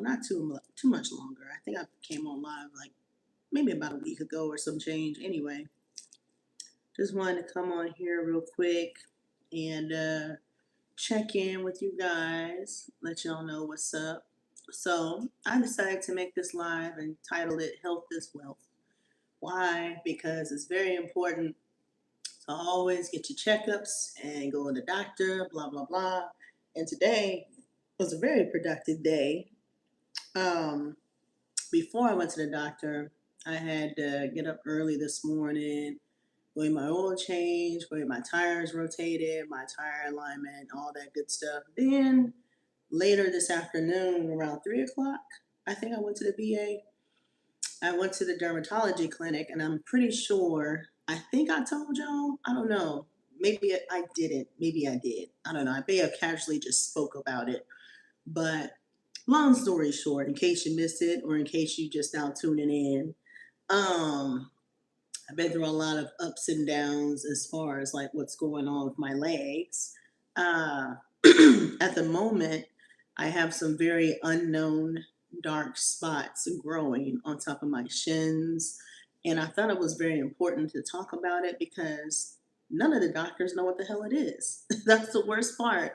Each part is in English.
well, not too much longer. I think I came on live like maybe about a week ago or some change. Anyway, just wanted to come on here real quick and check in with you guys, let y'all know what's up. So I decided to make this live and title it "Health is Wealth." Why? Because it's very important to always get your checkups and go to the doctor. Blah blah blah. And today was a very productive day. Um, Before I went to the doctor, I had to get up early this morning, go get my oil change, go get my tires rotated, my tire alignment, all that good stuff. Then later this afternoon, around 3 o'clock, I think I went to the VA. I went to the dermatology clinic, and I'm pretty sure, I think I told y'all, I don't know. Maybe I didn't. Maybe I did. I don't know. I may have casually just spoke about it. But long story short, in case you missed it or in case you just now tuning in, um, I've been through a lot of ups and downs as far as like what's going on with my legs. Uh, at the moment, I have some very unknown dark spots growing on top of my shins. And I thought it was very important to talk about it because none of the doctors know what the hell it is. That's the worst part.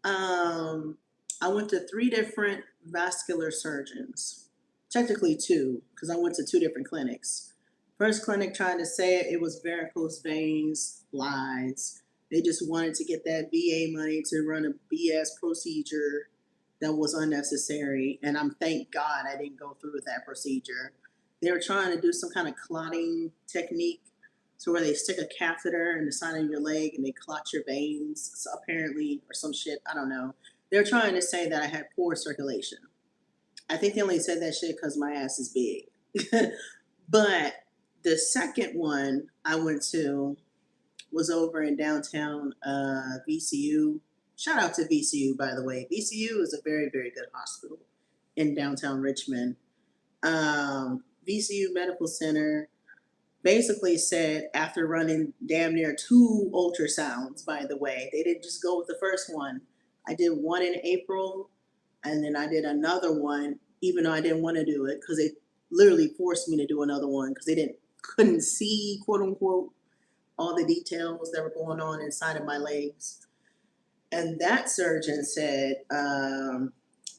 Um, I went to three different vascular surgeons, technically two, because I went to two different clinics. First clinic tried to say it was varicose veins, lies. They just wanted to get that VA money to run a BS procedure that was unnecessary. And I'm thank God I didn't go through with that procedure. They were trying to do some kind of clotting technique, so where they stick a catheter in the side of your leg and they clot your veins, so apparently, or some shit, I don't know. They're trying to say that I had poor circulation. I think they only said that shit because my ass is big. But the second one I went to was over in downtown VCU. Shout out to VCU, by the way. VCU is a very, very good hospital in downtown Richmond. VCU Medical Center basically said, after running damn near two ultrasounds, by the way, they didn't just go with the first one. I did one in April, and then I did another one, even though I didn't want to do it because they literally forced me to do another one because they couldn't see, quote unquote, all the details that were going on inside of my legs. And that surgeon said,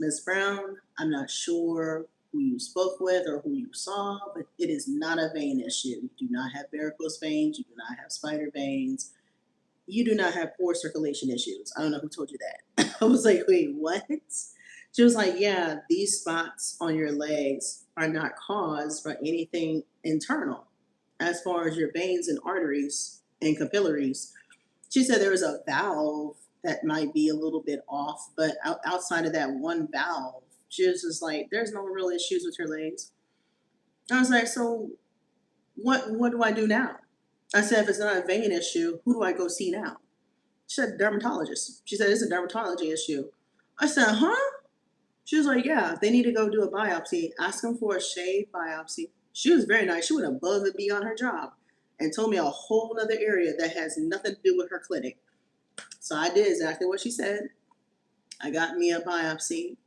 Ms. Brown, I'm not sure who you spoke with or who you saw, but it is not a vein issue. You do not have varicose veins. You do not have spider veins. You do not have poor circulation issues. I don't know who told you that. I was like, wait, what? She was like, yeah, these spots on your legs are not caused by anything internal as far as your veins and arteries and capillaries. She said there was a valve that might be a little bit off, but outside of that one valve, she was just like, there's no real issues with your legs. I was like, so what do I do now? I said, if it's not a vein issue, who do I go see now? She said, dermatologist. She said, it's a dermatology issue. I said, huh? She was like, yeah, they need to go do a biopsy. Ask them for a shave biopsy. She was very nice. She went above and beyond her job and told me a whole other area that has nothing to do with her clinic. So I did exactly what she said. I got me a biopsy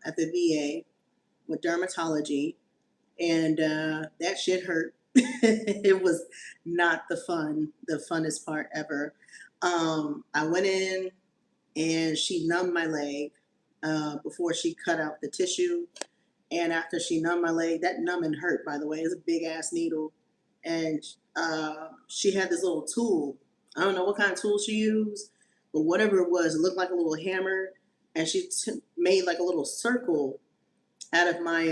at the VA with dermatology, and that shit hurt. It was not the funnest part ever. I went in and she numbed my leg before she cut out the tissue. And after she numbed my leg, that numbing hurt, by the way. It's a big ass needle. And she had this little tool. I don't know what kind of tool she used, but whatever it was, it looked like a little hammer. And she made like a little circle out of my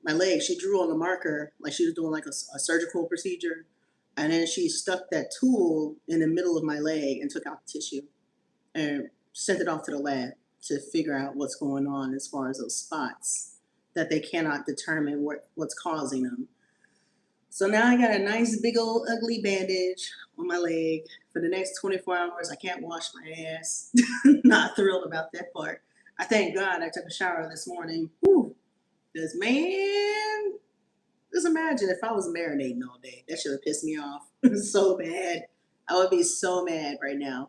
leg. She drew on the marker like she was doing like a surgical procedure. And then she stuck that tool in the middle of my leg and took out the tissue and sent it off to the lab to figure out what's going on as far as those spots that they cannot determine what's causing them. So now I got a nice big old ugly bandage on my leg for the next 24 hours. I can't wash my ass. Not thrilled about that part. I thank God I took a shower this morning. Whew. Because, man, just imagine if I was marinating all day. That should have pissed me off so bad. I would be so mad right now.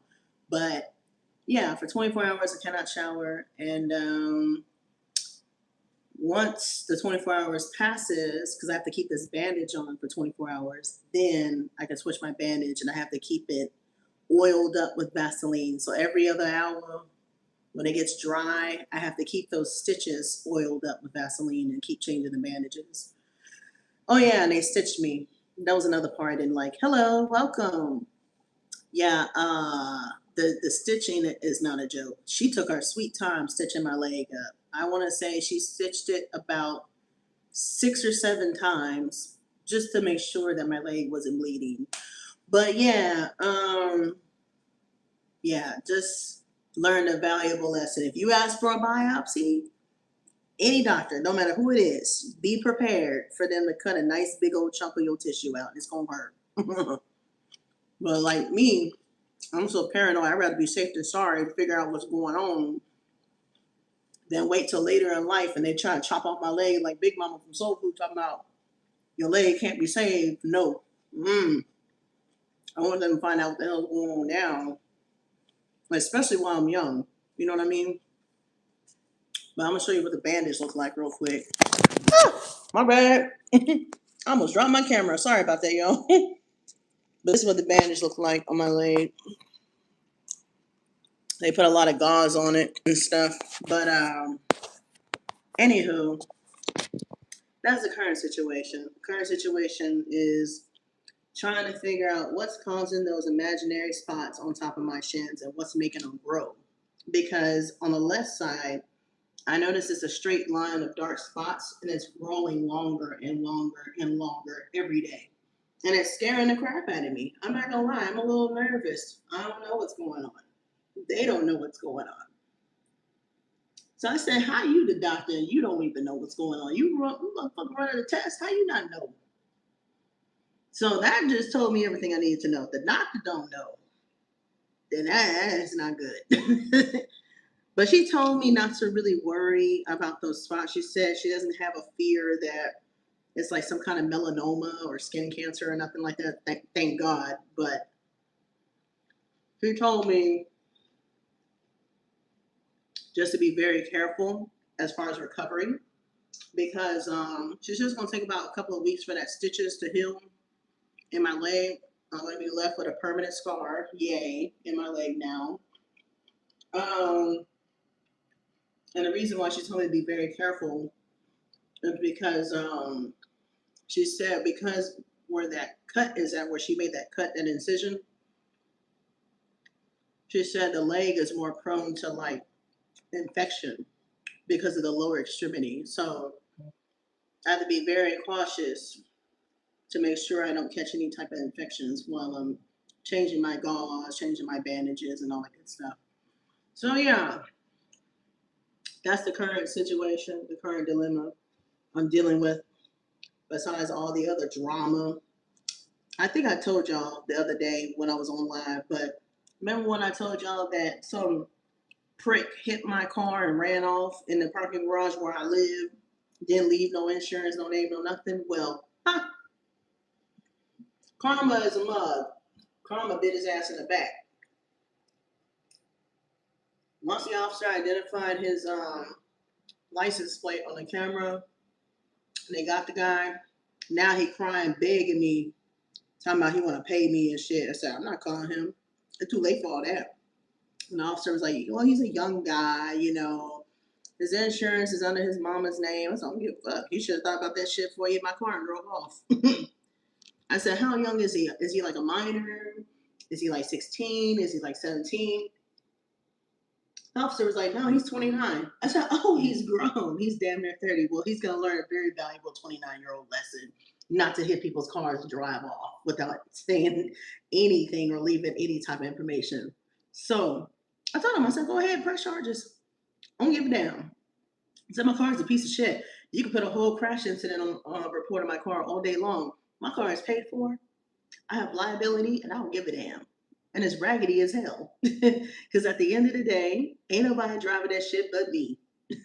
But yeah, for 24 hours I cannot shower, and Once the 24 hours passes, because I have to keep this bandage on for 24 hours, then I can switch my bandage and I have to keep it oiled up with Vaseline. So every other hour, when it gets dry, I have to keep those stitches oiled up with Vaseline and keep changing the bandages. Oh yeah, and they stitched me. That was another part I didn't like. Hello, welcome. Yeah, the stitching is not a joke. She took her sweet time stitching my leg up. I want to say she stitched it about 6 or 7 times just to make sure that my leg wasn't bleeding. But yeah, just learned a valuable lesson. If you ask for a biopsy, any doctor, no matter who it is, be prepared for them to cut a nice big old chunk of your tissue out. It's gonna hurt. But like me, I'm so paranoid. I'd rather be safe than sorry to figure out what's going on than wait till later in life and they try to chop off my leg like Big Mama from Soul Food talking about your leg can't be saved. No. I want them to find out what the hell's going on now, especially while I'm young. You know what I mean? But I'm gonna show you what the bandage looks like real quick. My bad. I almost dropped my camera. Sorry about that, y'all. But this is what the bandage looks like on my leg. They put a lot of gauze on it and stuff. But anywho, that's the current situation. The current situation is trying to figure out what's causing those imaginary spots on top of my shins and what's making them grow. Because on the left side, I notice it's a straight line of dark spots and it's growing longer and longer and longer every day. And it's scaring the crap out of me. I'm not gonna lie, I'm a little nervous. I don't know what's going on. They don't know what's going on. So I said, how you the doctor and you don't even know what's going on? You motherfucker running a test, how you not know? So that just told me everything I needed to know. The doctor don't know. Then that's not good. But she told me not to really worry about those spots. She said she doesn't have a fear that it's like some kind of melanoma or skin cancer or nothing like that. Thank God. But she told me just to be very careful as far as recovery because she's just going to take about a couple of weeks for that stitches to heal in my leg. I'm going to be left with a permanent scar, yay, in my leg now. And the reason why she told me to be very careful is because she said because where that cut is at, where she made that cut, that incision, she said the leg is more prone to like infection because of the lower extremity. So I have to be very cautious to make sure I don't catch any type of infections while I'm changing my gauze, changing my bandages, and all that good stuff. So yeah, that's the current situation, the current dilemma I'm dealing with. Besides all the other drama, I think I told y'all the other day when I was on live, but remember when I told y'all that some prick hit my car and ran off in the parking garage where I live, didn't leave no insurance, no name, no nothing? Well, karma is a mug. Karma bit his ass in the back. Once the officer identified his license plate on the camera, and they got the guy, now he crying, begging me, talking about he want to pay me and shit. I said, I'm not calling him. It's too late for all that. And the officer was like, well, he's a young guy, you know. His insurance is under his mama's name. I said, I don't give a fuck. You should have thought about that shit before you hit my car and drove off. I said, how young is he? Is he like a minor? Is he like 16? Is he like 17? The officer was like, no, he's 29. I said, oh, he's grown. He's damn near 30. Well, he's going to learn a very valuable 29-year-old lesson not to hit people's cars and drive off without saying anything or leaving any type of information. So I told him, I said, go ahead, press charges. I don't give a damn. I said, my car is a piece of shit. You can put a whole crash incident on a report of my car all day long. My car is paid for. I have liability, and I don't give a damn. And it's raggedy as hell. Because at the end of the day, ain't nobody driving that shit but me.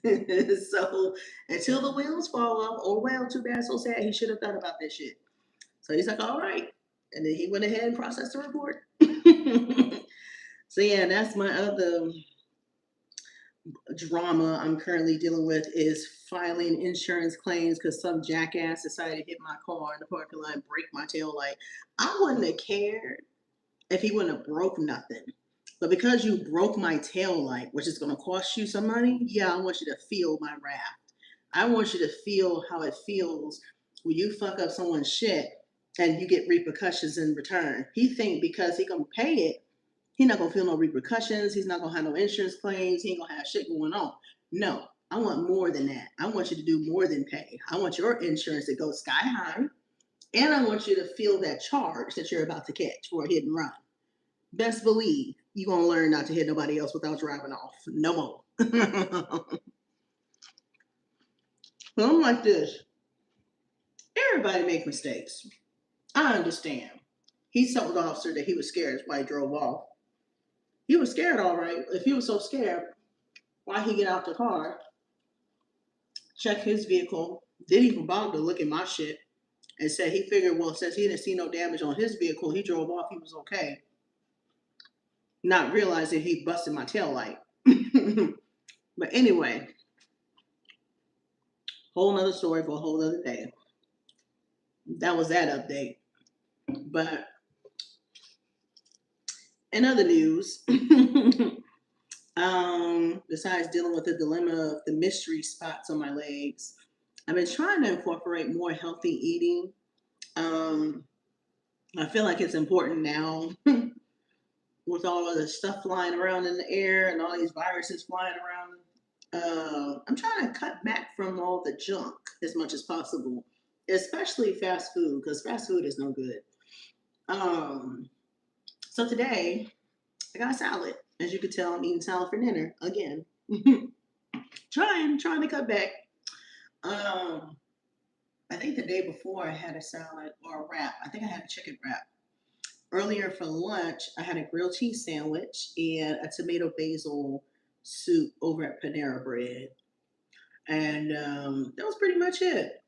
So until the wheels fall off, oh well, too bad, so sad. He should have thought about this shit. So he's like, all right. And then he went ahead and processed the report. So yeah, that's my other drama I'm currently dealing with is filing insurance claims because some jackass decided to hit my car in the parking lot and break my tail light. I wouldn't have cared if he wouldn't have broke nothing. But because you broke my tail light, which is going to cost you some money, yeah, I want you to feel my wrath. I want you to feel how it feels when you fuck up someone's shit and you get repercussions in return. He think because he gonna pay it, he not gonna feel no repercussions. He's not gonna have no insurance claims. He ain't gonna have shit going on. No, I want more than that. I want you to do more than pay. I want your insurance to go sky high, and I want you to feel that charge that you're about to catch for a hit and run. Best believe you're gonna learn not to hit nobody else without driving off. No more. So I'm like this. Everybody make mistakes. I understand. He told the officer that he was scared. That's why he drove off. He was scared, all right. If he was so scared, why he get out the car, check his vehicle, didn't even bother to look at my shit, and said he figured, well, since he didn't see no damage on his vehicle, he drove off, he was okay. Not realizing he busted my tail light. But anyway, whole nother story for a whole other day. That was that update. But in other news, besides dealing with the dilemma of the mystery spots on my legs, I've been trying to incorporate more healthy eating. I feel like it's important now with all of the stuff flying around in the air and all these viruses flying around. I'm trying to cut back from all the junk as much as possible, especially fast food, because fast food is no good. Um, so today, I got a salad. As you can tell, I'm eating salad for dinner again. trying to cut back. Um, I think the day before I had a salad or a wrap. I think I had a chicken wrap. Earlier for lunch, I had a grilled cheese sandwich and a tomato basil soup over at Panera Bread. And that was pretty much it.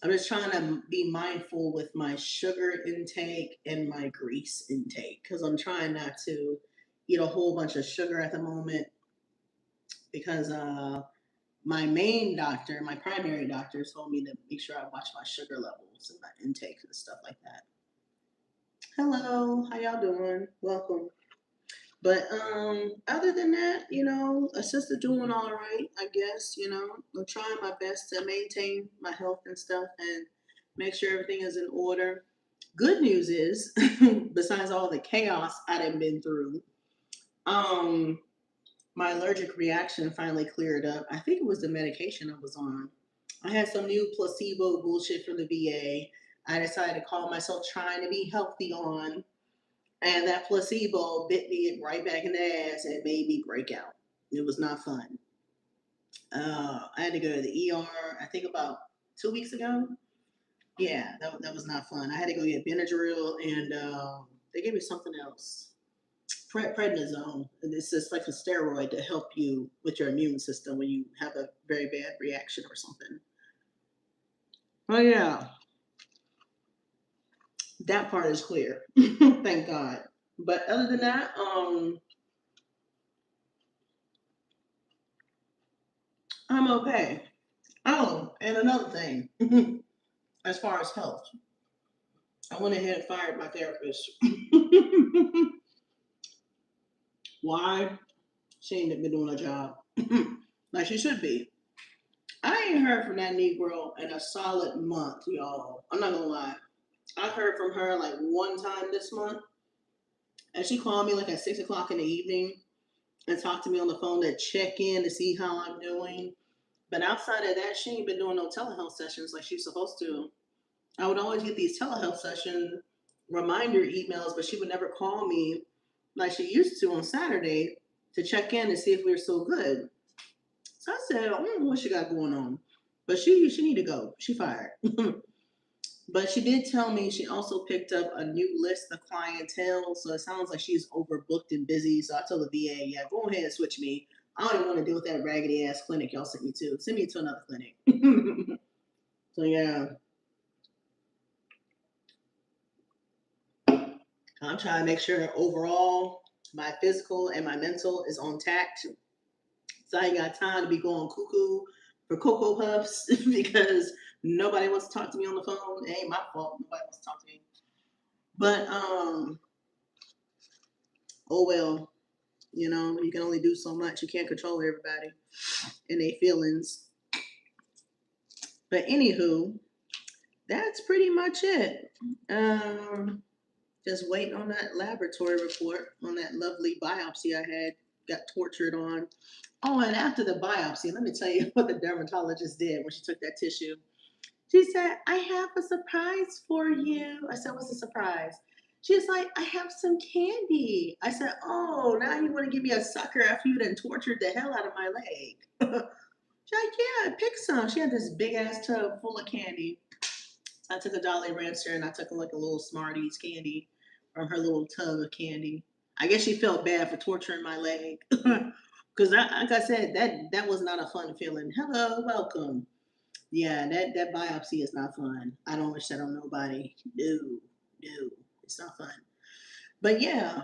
I'm just trying to be mindful with my sugar intake and my grease intake because I'm trying not to eat a whole bunch of sugar at the moment because my main doctor, my primary doctor, told me to make sure I watch my sugar levels and my intake and stuff like that. Hello, how y'all doing? Welcome. But other than that, a sister doing all right, I guess, I'm trying my best to maintain my health and stuff and make sure everything is in order. Good news is, besides all the chaos I done been through, um, my allergic reaction finally cleared up. I think it was the medication I was on. I had some new placebo bullshit from the VA. I decided to call myself trying to be healthy on, and that placebo bit me right back in the ass and made me break out. It was not fun. I had to go to the ER, I think about 2 weeks ago. Yeah, that was not fun. I had to go get Benadryl and they gave me something else. Prednisone. And it's just like a steroid to help you with your immune system when you have a very bad reaction or something. Oh, yeah, that part is clear. Thank God. But other than that, I'm okay. Oh, and another thing, as far as health, I went ahead and fired my therapist. Why? She ain't been doing her job like she should be. I ain't heard from that Negro in a solid month, y'all. I'm not gonna lie. I heard from her like one time this month, and she called me like at 6 o'clock in the evening and talked to me on the phone to check in to see how I'm doing. But outside of that, she ain't been doing no telehealth sessions like she's supposed to. I would always get these telehealth session reminder emails, but she would never call me like she used to on Saturday to check in and see if we were still good. So I said, I don't know what she got going on. But she need to go. She fired. But she did tell me she also picked up a new list of clientele. So it sounds like she's overbooked and busy. So I told the VA, yeah, go ahead and switch me. I don't even want to deal with that raggedy ass clinic y'all sent me to. Send me to another clinic. So yeah, I'm trying to make sure overall my physical and my mental is on tact. So I ain't got time to be going cuckoo for Cocoa Puffs because nobody wants to talk to me on the phone. It ain't my fault. Nobody wants to talk to me. But oh well, you can only do so much. You can't control everybody and their feelings. But anywho, that's pretty much it. Just waiting on that laboratory report on that lovely biopsy I had got tortured on. Oh, and after the biopsy, let me tell you what the dermatologist did when she took that tissue. She said, I have a surprise for you. I said, what's the surprise? She's like, I have some candy. I said, oh, now you want to give me a sucker after you done tortured the hell out of my leg. She's like, yeah, pick some. She had this big ass tub full of candy. I took a Dolly Rancher and I took like a little Smarties candy from her little tub of candy. I guess she felt bad for torturing my leg. Because like I said, that was not a fun feeling. Hello, welcome. Yeah, that biopsy is not fun. I don't wish that on nobody. No, no, it's not fun. But yeah,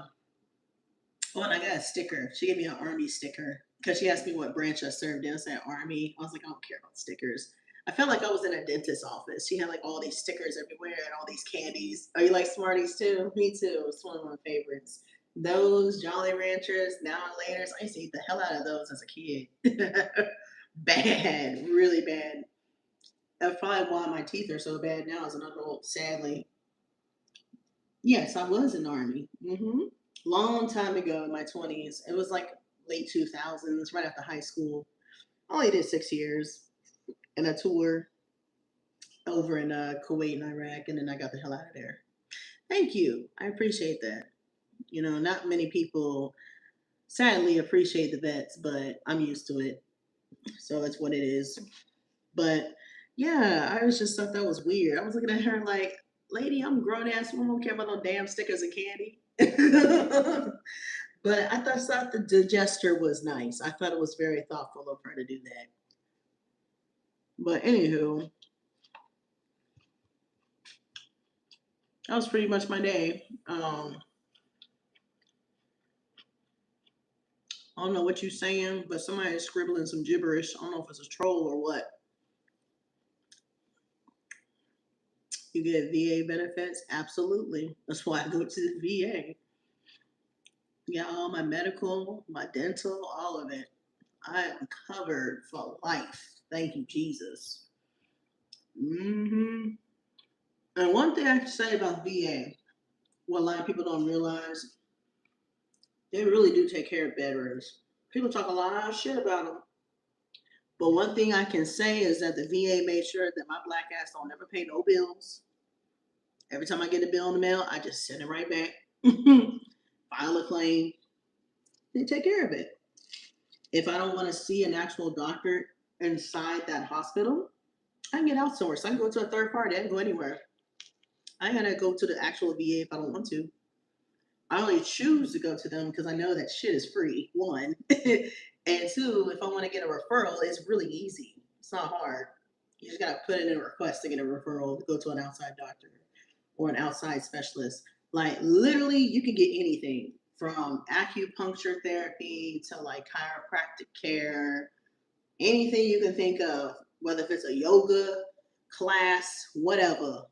oh, and I got a sticker. She gave me an Army sticker because she asked me what branch I served in. I said Army. I was like, I don't care about stickers. I felt like I was in a dentist's office. She had like all these stickers everywhere and all these candies. Are you like Smarties too? Me too. It's one of my favorites. Those Jolly Ranchers, Now and Laters. I used to eat the hell out of those as a kid. Bad, really bad. That's probably why my teeth are so bad now as an adult, sadly. Yes, I was in the Army. Long time ago in my 20s. It was like late 2000s, right after high school. I only did 6 years and a tour over in Kuwait and Iraq, and then I got the hell out of there. Thank you. I appreciate that. Not many people sadly appreciate the vets, but I'm used to it. So it's what it is. But yeah, I was just thought that was weird. I was looking at her like, lady, I'm a grown ass woman, don't care about no damn stickers and candy. But I thought the gesture was nice. I thought it was very thoughtful of her to do that. But anywho, that was pretty much my day. I don't know what you're saying, but somebody is scribbling some gibberish. I don't know if it's a troll or what. You get VA benefits? Absolutely. That's why I go to the VA. Yeah, all my medical, my dental, all of it. I am covered for life. Thank you, Jesus. hmm And one thing I can say about VA, what a lot of people don't realize, they really do take care of veterans. People talk a lot of shit about them. But one thing I can say is that the VA made sure that my black ass don't ever pay no bills. Every time I get a bill in the mail, I just send it right back. File a claim. They take care of it. If I don't want to see an actual doctor inside that hospital, I can get outsourced. I can go to a third party. I can go anywhere. I gotta go to the actual VA if I don't want to. I only choose to go to them because I know that shit is free. One, and two, if I want to get a referral, it's really easy. It's not hard. You just gotta put in a request to get a referral to go to an outside doctor or an outside specialist. Like literally, you can get anything from acupuncture therapy to like chiropractic care, anything you can think of, whether if it's a yoga class, whatever,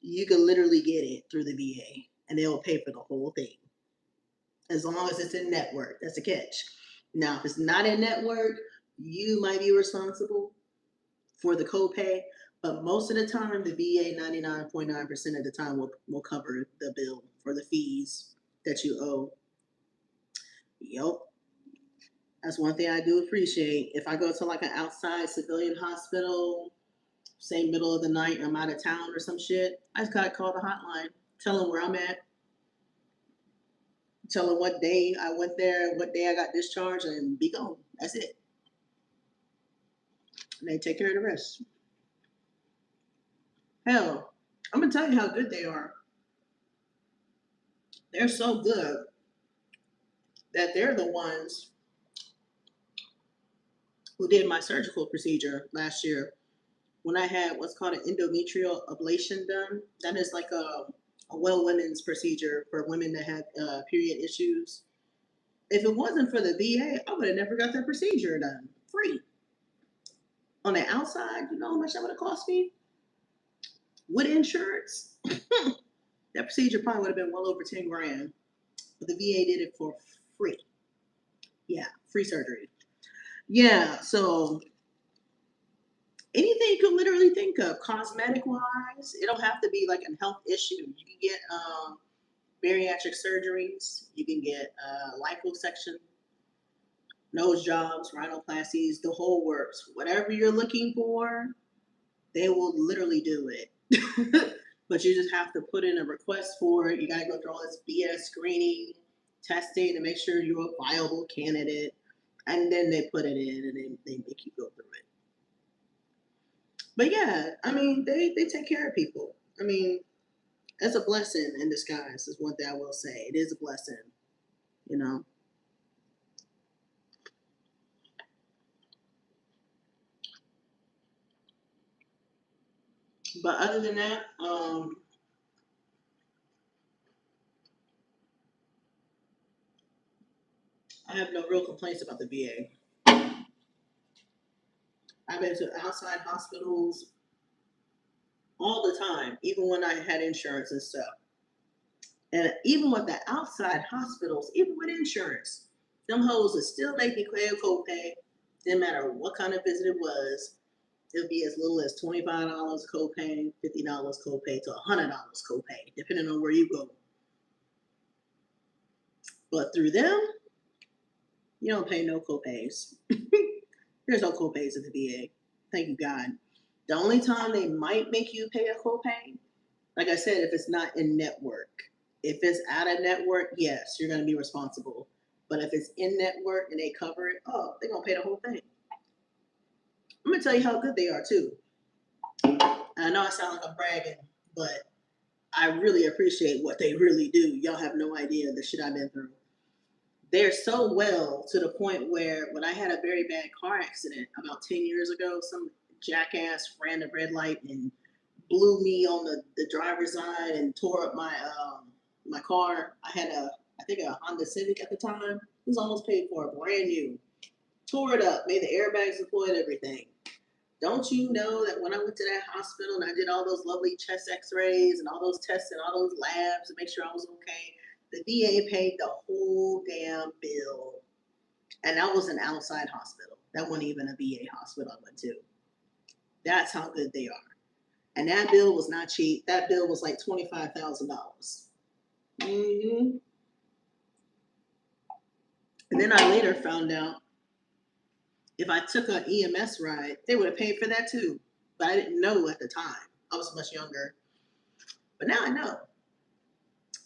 you can literally get it through the VA and they'll pay for the whole thing as long as it's in network. That's a catch. Now, if it's not in network, you might be responsible for the copay, but most of the time, the VA 99.9% of the time will cover the bill for the fees that you owe. Yep. That's one thing I do appreciate. If I go to like an outside civilian hospital, say middle of the night, I'm out of town or some shit, I just gotta call the hotline, tell them where I'm at, tell them what day I went there, what day I got discharged, and be gone. That's it. And they take care of the rest. Hell, I'm gonna tell you how good they are. They're so good that they're the ones who did my surgical procedure last year when I had what's called an endometrial ablation done. That is like a well women's procedure for women that have period issues. If it wasn't for the VA, I would have never got that procedure done. Free. On the outside, you know how much that would have cost me? With insurance? That procedure probably would have been well over 10 grand. But the VA did it for free. Yeah, free surgery. Yeah, so anything you could literally think of, cosmetic wise, it don't have to be like a health issue. You can get bariatric surgeries, you can get liposuction, nose jobs, rhinoplasties, the whole works. Whatever you're looking for, they will literally do it. But you just have to put in a request for it. You got to go through all this BS screening, testing to make sure you're a viable candidate. And then they put it in and they make you go through it. But yeah, I mean, they take care of people. I mean, it's a blessing in disguise, is one thing I will say. It is a blessing, you know. But other than that, I have no real complaints about the VA. I've been to outside hospitals all the time, even when I had insurance and stuff. And even with the outside hospitals, even with insurance, them hoes would still make me pay a copay. Didn't matter what kind of visit it was. It'll be as little as $25 copay, $50 copay to $100 copay, depending on where you go. But through them, you don't pay no copays. There's no copays at the VA. Thank you, God. The only time they might make you pay a copay, like I said, if it's not in network. If it's out of network, yes, you're going to be responsible. But if it's in network and they cover it, oh, they're going to pay the whole thing. I'm going to tell you how good they are, too. And I know I sound like I'm bragging, but I really appreciate what they really do. Y'all have no idea the shit I've been through. They're so well to the point where when I had a very bad car accident about 10 years ago, some jackass ran the red light and blew me on the driver's side and tore up my car. I had I think a Honda Civic at the time. It was almost paid for, brand new. Tore it up, made the airbags deploy and everything. Don't you know that when I went to that hospital and I did all those lovely chest x-rays and all those tests and all those labs to make sure I was okay, the VA paid the whole damn bill. And that was an outside hospital. That wasn't even a VA hospital I went to. That's how good they are. And that bill was not cheap. That bill was like $25,000. Mm-hmm. And then I later found out if I took an EMS ride, they would have paid for that too. But I didn't know at the time. I was much younger. But now I know.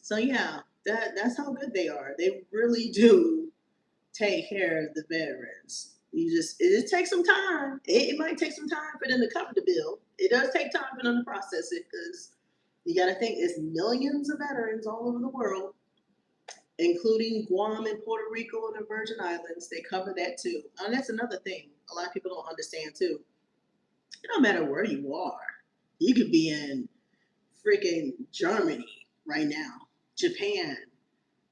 So yeah, that's how good they are. They really do take care of the veterans. It takes some time. It might take some time for them to cover the bill. It does take time for them to process it because you got to think it's millions of veterans all over the world, including Guam and Puerto Rico and the Virgin Islands. They cover that too. And that's another thing a lot of people don't understand too. It don't matter where you are. You could be in freaking Germany right now, Japan.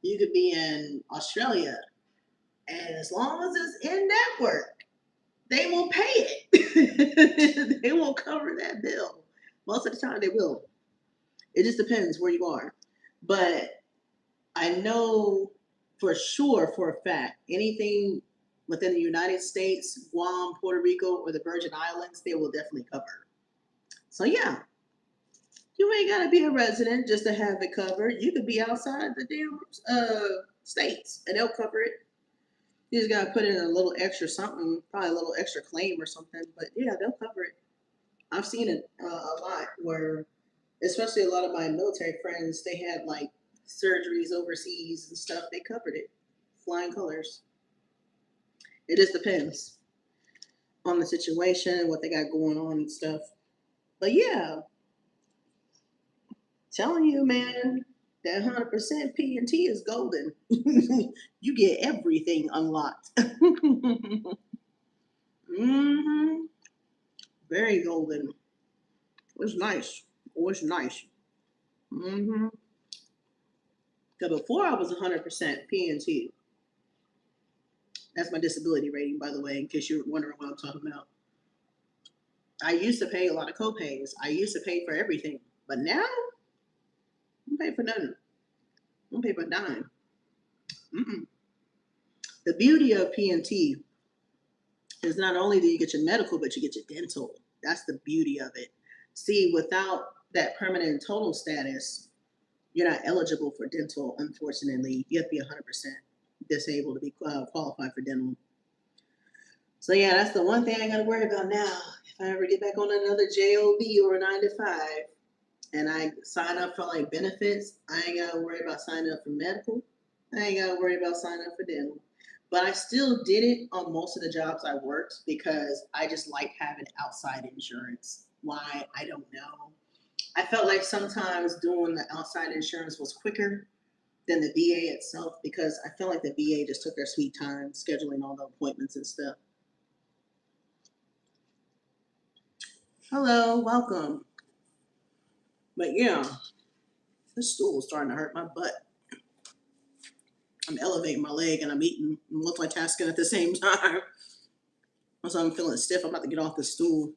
You could be in Australia. And as long as it's in network, they will pay it. They will cover that bill. Most of the time they will. It just depends where you are. But I know for sure, for a fact, anything within the United States, Guam, Puerto Rico, or the Virgin Islands, they will definitely cover. So yeah, you ain't gotta be a resident just to have it covered. You could be outside the damn states, and they'll cover it. You just gotta put in a little extra something, probably a little extra claim or something. But yeah, they'll cover it. I've seen it a lot where, especially a lot of my military friends, they had like surgeries overseas and stuff. They covered it, flying colors. It just depends on the situation and what they got going on and stuff. But yeah, telling you, man, that 100% P and T is golden. You get everything unlocked. Hmm. Very golden. It was nice. It was nice. Mm-hmm. Because before I was 100% P and T. That's my disability rating, by the way, in case you're wondering what I'm talking about. I used to pay a lot of co-pays. I used to pay for everything. But now, I don't pay for nothing. I don't pay for a dime. Mm-mm. The beauty of PNT is not only do you get your medical, but you get your dental. That's the beauty of it. See, without that permanent and total status, you're not eligible for dental, unfortunately. You have to be 100% disabled to be qualified for dental. So yeah, that's the one thing I got to worry about now. If I ever get back on another job or a 9 to 5, and I sign up for like benefits, I ain't got to worry about signing up for medical. I ain't got to worry about signing up for dental. But I still did it on most of the jobs I worked because I just like having outside insurance. Why? I don't know. I felt like sometimes doing the outside insurance was quicker than the VA itself because I felt like the VA just took their sweet time scheduling all the appointments and stuff. Hello, welcome. But yeah, this stool is starting to hurt my butt. I'm elevating my leg and I'm eating and multitasking at the same time. So I'm feeling stiff. I'm about to get off the stool.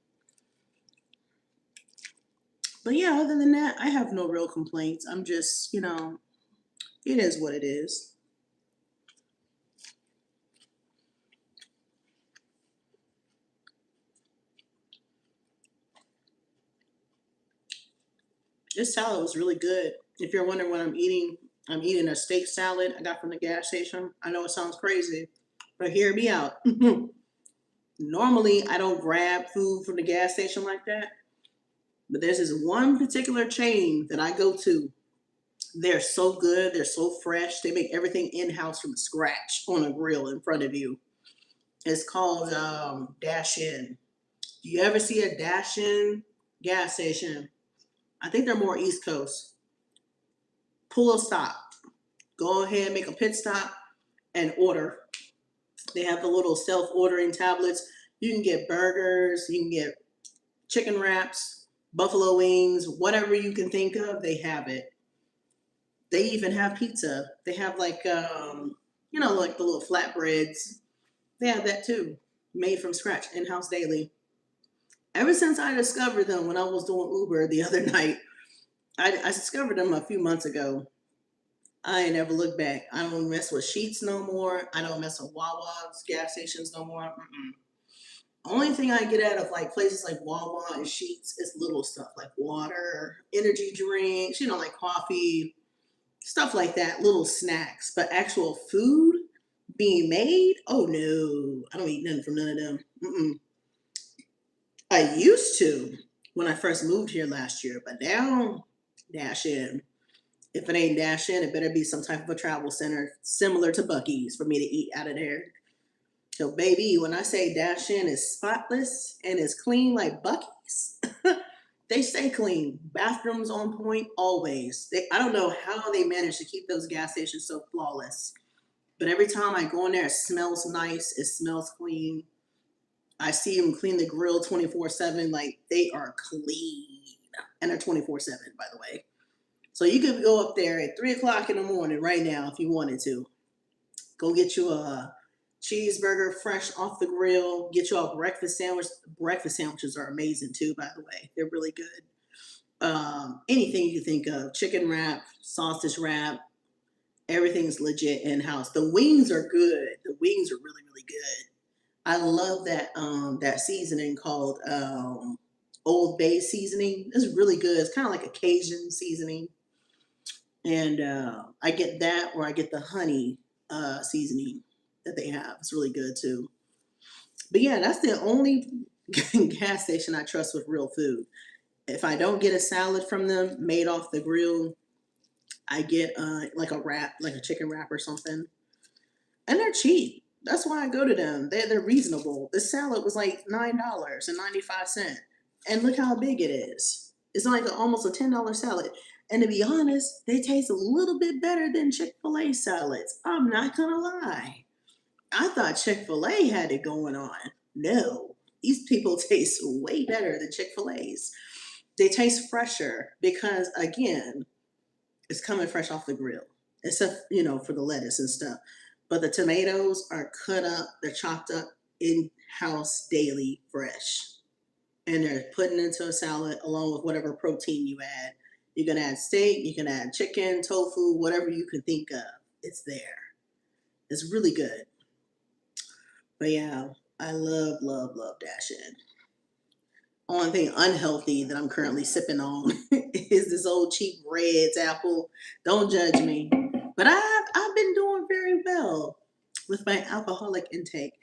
But yeah, other than that, I have no real complaints. I'm just, it is what it is. This salad was really good. If you're wondering what I'm eating a steak salad I got from the gas station. I know it sounds crazy, but hear me out. Normally, I don't grab food from the gas station like that, but there's this one particular chain that I go to. They're so good. They're so fresh. They make everything in house from scratch on a grill in front of you. It's called Dash In. Do you ever see a Dash In gas station? I think they're more East Coast. Pull a stop. Go ahead, make a pit stop, and order. They have the little self ordering tablets. You can get burgers, you can get chicken wraps, buffalo wings, whatever you can think of, they have it. They even have pizza. They have like, like the little flatbreads. They have that too, made from scratch, in house daily. Ever since I discovered them when I was doing Uber the other night, I discovered them a few months ago. I ain't never looked back. I don't mess with Sheets no more. I don't mess with Wawa's gas stations no more. Mm-mm. Only thing I get out of like places like Wawa and Sheets is little stuff like water, energy drinks, like coffee, stuff like that, little snacks. But actual food being made, oh no, I don't eat nothing from none of them. Mm-mm. I used to when I first moved here last year, but now Dash In. If it ain't Dash In, it better be some type of a travel center similar to Buc-ee's for me to eat out of there. So, baby, when I say Dash In is spotless and is clean like Buc-ee's, they stay clean. Bathrooms on point always. I don't know how they manage to keep those gas stations so flawless. But every time I go in there, it smells nice. It smells clean. I see them clean the grill 24/7. Like they are clean. And they're 24/7, by the way. So you could go up there at 3 o'clock in the morning right now if you wanted to. Go get you a cheeseburger fresh off the grill. Get you a breakfast sandwich. Breakfast sandwiches are amazing too, by the way. They're really good. Anything you think of, chicken wrap, sausage wrap, everything's legit in house. The wings are good. The wings are really, really good. I love that seasoning called Old Bay seasoning. It's really good. It's kind of like a Cajun seasoning, and I get that, or I get the honey seasoning that they have. It's really good too. But yeah, that's the only gas station I trust with real food. If I don't get a salad from them made off the grill, I get like a wrap, like a chicken wrap or something, and they're cheap. That's why I go to them. They're reasonable. The salad was like $9.95, and look how big it is. It's like almost a $10 salad. And to be honest, they taste a little bit better than Chick-fil-A salads. I'm not gonna lie. I thought Chick-fil-A had it going on. No, these people taste way better than Chick-fil-A's. They taste fresher because again, it's coming fresh off the grill. Except, for the lettuce and stuff. But the tomatoes are cut up, they're chopped up in-house daily fresh. And they're put into a salad along with whatever protein you add. You can add steak, you can add chicken, tofu, whatever you can think of. It's there. It's really good. But yeah, I love, love, love Dash In. Only thing unhealthy that I'm currently sipping on is this old cheap Reds apple. Don't judge me. But I've been doing very well with my alcoholic intake.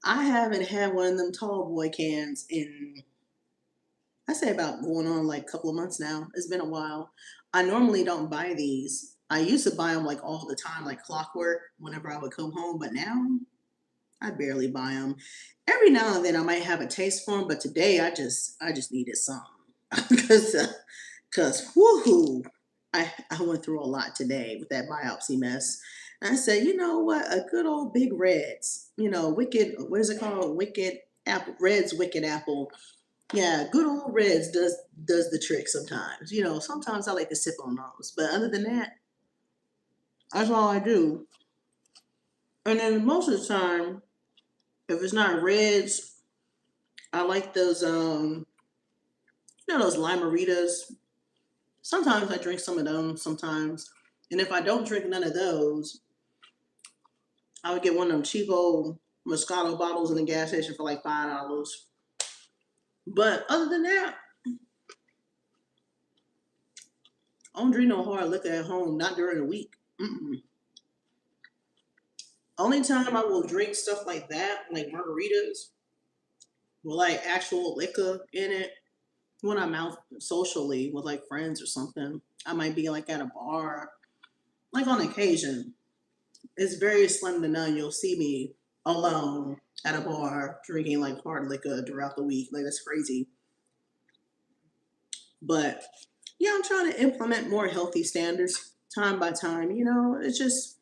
I haven't had one of them tall boy cans in, I say, about going on like a couple of months now. It's been a while. I normally don't buy these. I used to buy them like all the time, like clockwork, whenever I would come home. But now I barely buy them. Every now and then I might have a taste for them, but today I just needed some because woohoo, I went through a lot today with that biopsy mess. And I said, you know what, a good old big Reds, wicked, what is it called, wicked apple, Reds wicked apple. Yeah, good old Reds does the trick sometimes. Sometimes I like to sip on those, but other than that, that's all I do. And then most of the time, if it's not Reds, I like those those limeritas. Sometimes I drink some of them sometimes. And if I don't drink none of those, I would get one of them cheap old Moscato bottles in the gas station for like $5. But other than that, I don't drink no hard liquor at home, not during the week. Mm-mm. Only time I will drink stuff like that, like margaritas, with like actual liquor in it, when I'm out socially with like friends or something. I might be like at a bar, like on occasion. It's very slim to none. You'll see me alone at a bar drinking like hard liquor throughout the week. Like that's crazy. But yeah, I'm trying to implement more healthy standards time by time. It's just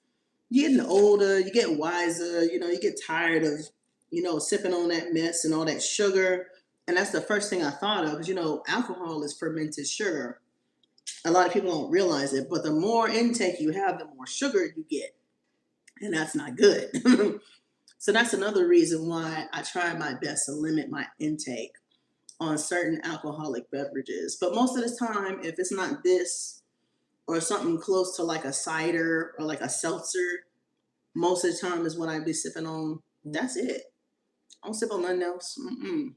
getting older, you get wiser, you get tired of, sipping on that mess and all that sugar. And that's the first thing I thought of, because alcohol is fermented sugar. A lot of people don't realize it, but the more intake you have, the more sugar you get. And that's not good. So that's another reason why I try my best to limit my intake on certain alcoholic beverages. But most of the time, if it's not this or something close to like a cider or like a seltzer, most of the time is what I be sipping on. That's it. I don't sip on nothing else. Mm-mm.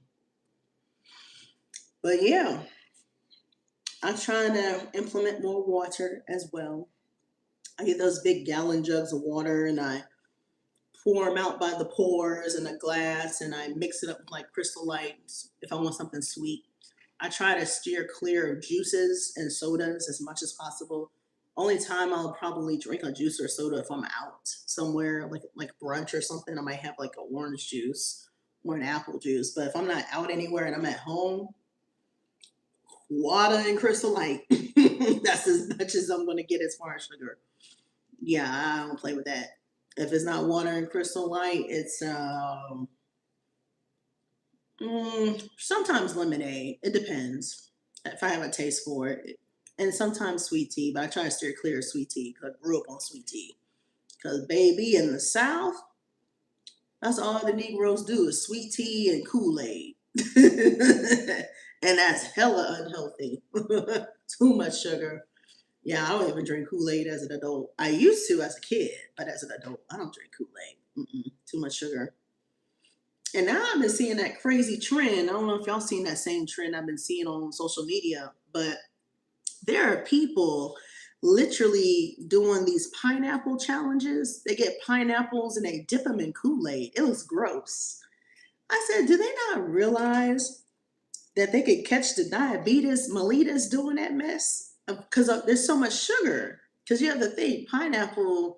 But yeah, I'm trying to implement more water as well. I get those big gallon jugs of water and I pour them out by the pores in a glass and I mix it up with like Crystal Lights if I want something sweet. I try to steer clear of juices and sodas as much as possible. Only time I'll probably drink a juice or soda if I'm out somewhere, like brunch or something. I might have like an orange juice or an apple juice. But if I'm not out anywhere and I'm at home, water and Crystal Light. That's as much as I'm gonna get as far as sugar. Yeah, I don't play with that. If it's not water and Crystal Light, it's sometimes lemonade. It depends if I have a taste for it. And sometimes sweet tea, but I try to steer clear of sweet tea because I grew up on sweet tea. Because, baby, in the South, that's all the Negroes do is sweet tea and Kool Aid. And that's hella unhealthy. Too much sugar. Yeah, I don't even drink Kool Aid as an adult. I used to as a kid, but as an adult, I don't drink Kool Aid. Too much sugar. And now I've been seeing that crazy trend. I don't know if y'all seen that same trend I've been seeing on social media, but there are people literally doing these pineapple challenges. They get pineapples and they dip them in Kool-Aid. It looks gross. I said, do they not realize that they could catch the diabetes mellitus doing that mess? Because there's so much sugar. Because you have to think, pineapple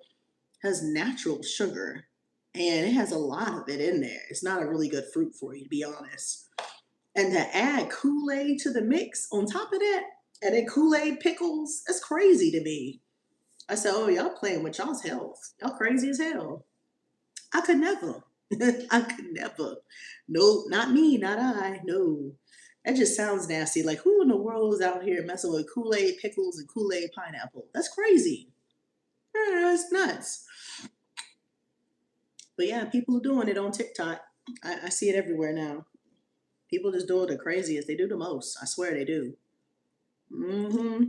has natural sugar and it has a lot of it in there. It's not a really good fruit for you, to be honest. And to add Kool-Aid to the mix on top of that, and then Kool-Aid pickles, that's crazy to me. I said, oh, y'all playing with y'all's health. Y'all crazy as hell. I could never. I could never. No, not me, not I. No. That just sounds nasty. Like, who in the world is out here messing with Kool-Aid pickles and Kool-Aid pineapple? That's crazy. That's nuts. But yeah, people are doing it on TikTok. I see it everywhere now. People just do it the craziest. They do the most. I swear they do. Mm-hmm.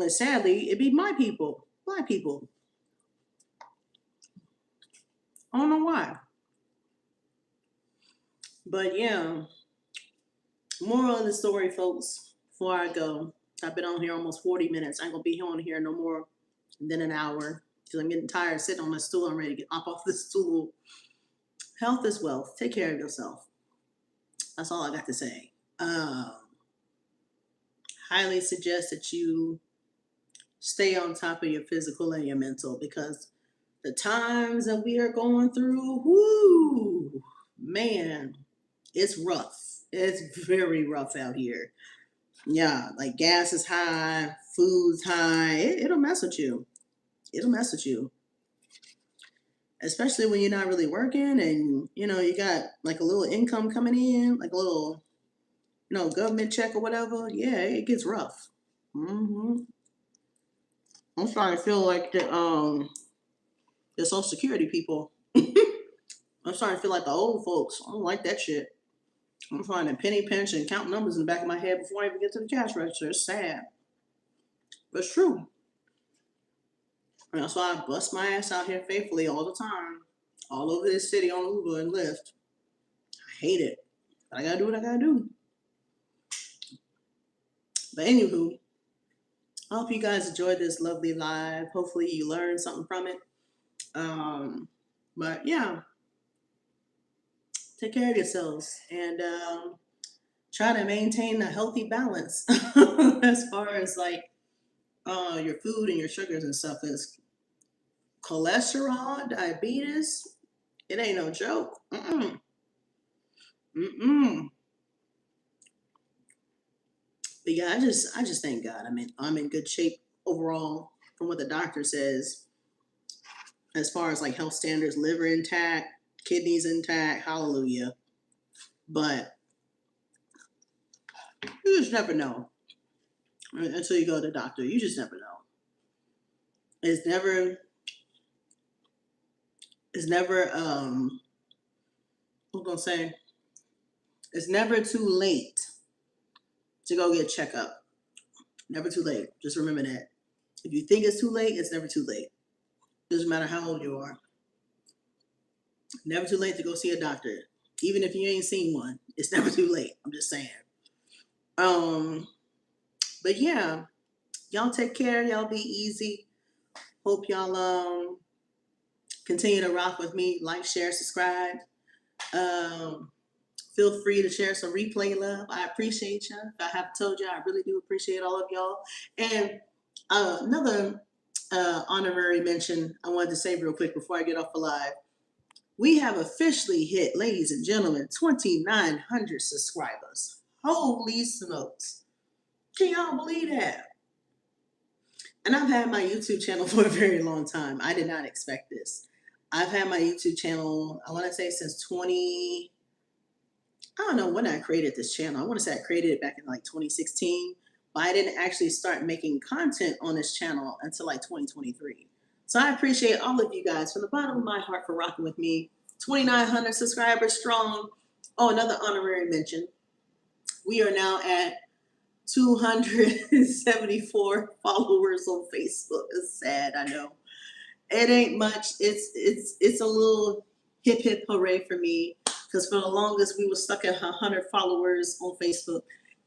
And sadly, it be my people, black people. I don't know why. But yeah, moral of the story, folks, before I go, I've been on here almost 40 minutes. I ain't gonna be on here no more than an hour because I'm getting tired sitting on my stool. I'm ready to get up off the stool. Health is wealth. Take care of yourself. That's all I got to say. Highly suggest that you stay on top of your physical and your mental because the times that we are going through, whoo, man, it's rough. It's very rough out here. Yeah, like gas is high, food's high. It'll mess with you. It'll mess with you. Especially when you're not really working and you got like a little income coming in, like a little government check or whatever. Yeah, it gets rough. Hmm. I'm starting to feel like the Social Security people. I'm starting to feel like the old folks. I don't like that shit. I'm finding penny pinch and count numbers in the back of my head before I even get to the cash register. It's sad, but it's true. And that's why I bust my ass out here faithfully all the time, all over this city on Uber and Lyft. I hate it. But I gotta do what I gotta do. But anywho, I hope you guys enjoyed this lovely live. Hopefully you learned something from it. But yeah, take care of yourselves and try to maintain a healthy balance as far as like your food and your sugars and stuff is cholesterol, diabetes. It ain't no joke. Mm-mm. Mm-mm. But yeah, I just thank God. I mean, I'm in good shape overall from what the doctor says as far as like health standards, liver intact, kidneys intact, hallelujah. But you just never know until you go to the doctor. You just never know. It's never I'm gonna say it's never too late to go get a checkup. Never too late. Just remember that. If you think it's too late, it's never too late. Doesn't matter how old you are. Never too late to go see a doctor. Even if you ain't seen one, it's never too late. I'm just saying. Um, but yeah, y'all take care. Y'all be easy. Hope y'all continue to rock with me. Like, share, subscribe. Um, feel free to share some replay love. I appreciate you. If I haven't told you, I really do appreciate all of y'all. And another honorary mention I wanted to say real quick before I get off the live. We have officially hit, ladies and gentlemen, 2,900 subscribers. Holy smokes. Can y'all believe that? And I've had my YouTube channel for a very long time. I did not expect this. I've had my YouTube channel, I want to say since I don't know when I created this channel. I want to say I created it back in like 2016, but I didn't actually start making content on this channel until like 2023. So I appreciate all of you guys from the bottom of my heart for rocking with me. 2,900 subscribers strong. Oh, another honorary mention. We are now at 274 followers on Facebook. It's sad, I know. It ain't much. It's a little hip hip hooray for me because for the longest we were stuck at 100 followers on Facebook.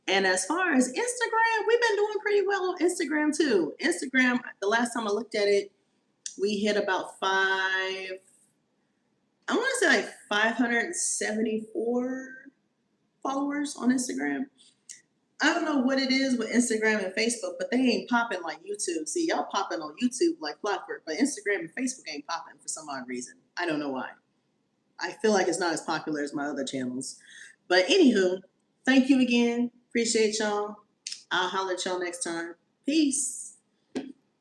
And as far as Instagram, we've been doing pretty well on Instagram too. Instagram, the last time I looked at it, we hit about I want to say like 574 followers on Instagram. I don't know what it is with Instagram and Facebook, but they ain't popping like YouTube. See, y'all popping on YouTube like clockwork, but Instagram and Facebook ain't popping for some odd reason. I don't know why. I feel like it's not as popular as my other channels. But anywho, thank you again. Appreciate y'all. I'll holler at y'all next time. Peace.